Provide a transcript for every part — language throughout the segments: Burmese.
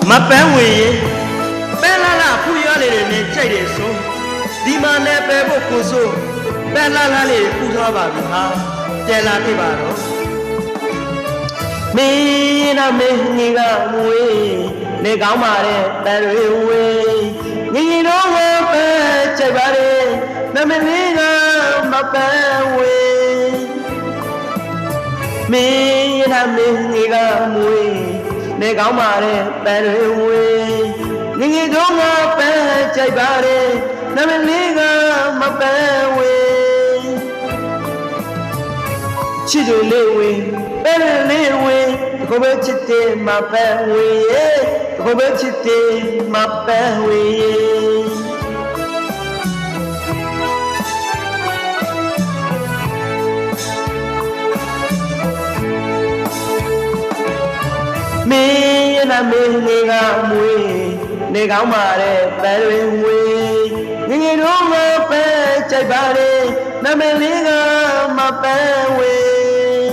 မပန်းဝင်ရင်ပန်းလာလာဖူရလေးတွေနဲ့ကြိုက်တယ်ဆိုဒီမှာနဲ့ပဲဖို့ကိုစိုးပန်းလာလာလေးပူထားပါပြီဟာပြန်လာခဲ့ပါတော့မင်းနာမင်းကြီးကမွေးနေကောင်းပါတဲ့ပန်းတွေဝေးညီညီတော့ဝပန်းကြိုက်ပါတဲ့နမလေးကမပန်းဝေးမင်းနာမင်းကြီးကမွေးနေကောင်းပါတဲ့ပန်းတွေဝေးညီညီတော့ဝပန်းကြိုက်ပါတဲ့နမလေးကမပန်းဝေးချစ်တွေလေးဝေးပဲလေးဝေးကိုပဲချစ်တယ်မပန်းဝေးကိုပဲချစ်တယ်မပန်းဝေးမင်းနာမင်းလေးကမွေးနေကောင်းပါတဲ့ပန်းတွေဝေးငငယ်တော့မပန်းကြိုက်ပါတဲ့နမလေးကမပန်းဝေး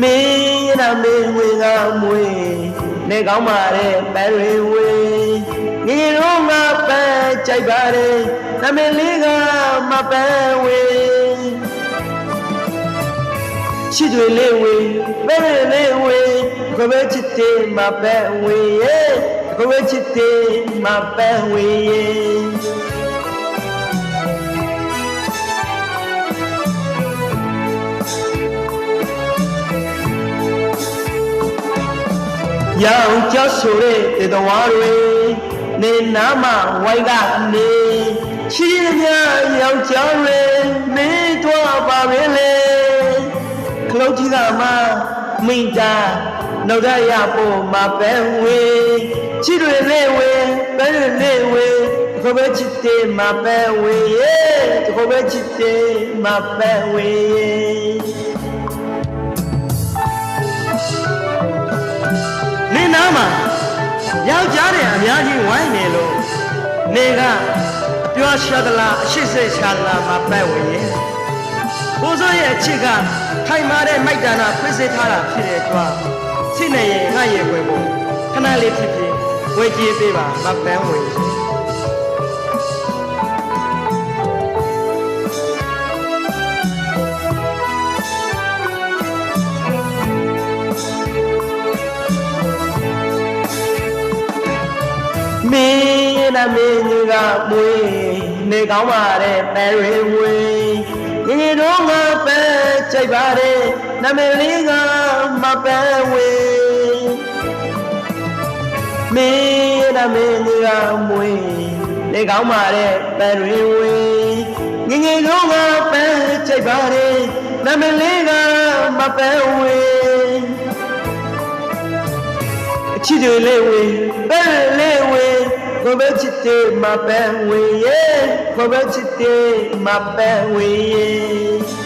မင်းနာမင်းလေးကမွေးနေကောင်းပါတဲ့ပန်းတွေဝေးငငယ်တော့မပန်းကြိုက်ပါတဲ့နမလေးကမပန်းဝေးချစ်တွေလေးဝေးပဲလေးဝေးကိုပဲချစ်တယ်မပန်းဝေးကိုပဲချစ်တယ်မပန်းဝေးရောင်ကြောက်ဆိုတဲ့တေတော်တွေနေနာမဝိုင်းကနေချီးမြရောင်ကြောက်တွေမင်းတော့ပါပဲလေခလုတ်ကြီးကမှမိန်တာနောက်ရရဖို့မပန်းဝေးချစ်တွေလေးဝေးပဲလေးဝေးကိုပဲချစ်တယ်မပန်းဝေးကိုပဲချစ်တယ်မပန်းဝေးနေနာမှာယောက်ျားတွေအများကြီးဝိုင်းနေလို့နေကပြောရှာသလားအရှိစိတ်ရှာသလားမပန်းဝေးဘိုးစိုးရဲ့အချစ်ကထိုင်မာတဲ့မိုက်တနာဖိစေးထားတာဖြစ်တဲ့အတွက်ချစ်နေရင်ငါရဲ့ွယ်ဖို့ခဏလေးဖြစ်ဖြစ်ဝေကြည့်ပေးပါမပန်းဝေးမင်းနာမင်းကြီးကမွေးနေကောင်းပါတဲ့ပန်းတွေဝေးငငယ်တော့ငါပန်းကြိုက်ပါတဲ့နမလေးကမပန်းဝေးမင်းနာမင်းကြီးကမွေးနေကောင်းပါတဲ့ပန်းတွေဝေးငငယ်တော့ငါပန်းကြိုက်ပါတဲ့နမလေးကမပန်းဝေးအချစ်တွေလေးဝေးပဲလေးဝေးကိုပဲချစ်တယ်မပန်းဝေးကိုပဲချစ်တယ်မပန်းဝေး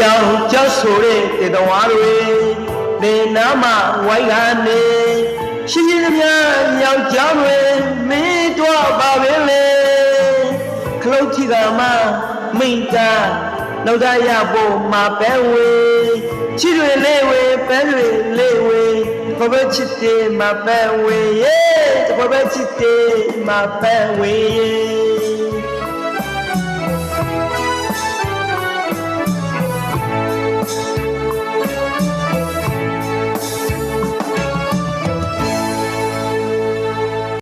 ရောင်ကြောက်ဆိုတဲ့တေတော်တွေနေနာမဝိုင်းကနေရှင်းရှင်းပြယောက်ျားတွေမင်းတော့ပါပဲလေခလုတ်ကြီးကမှမိန်တာနောက်ရရဖို့မပန်းဝေးချစ်တွေလေးဝေးပန်းတွေလေးဝေးကိုပဲချစ်တယ်မပန်းဝေးကိုပဲချစ်တယ်မပန်းဝေး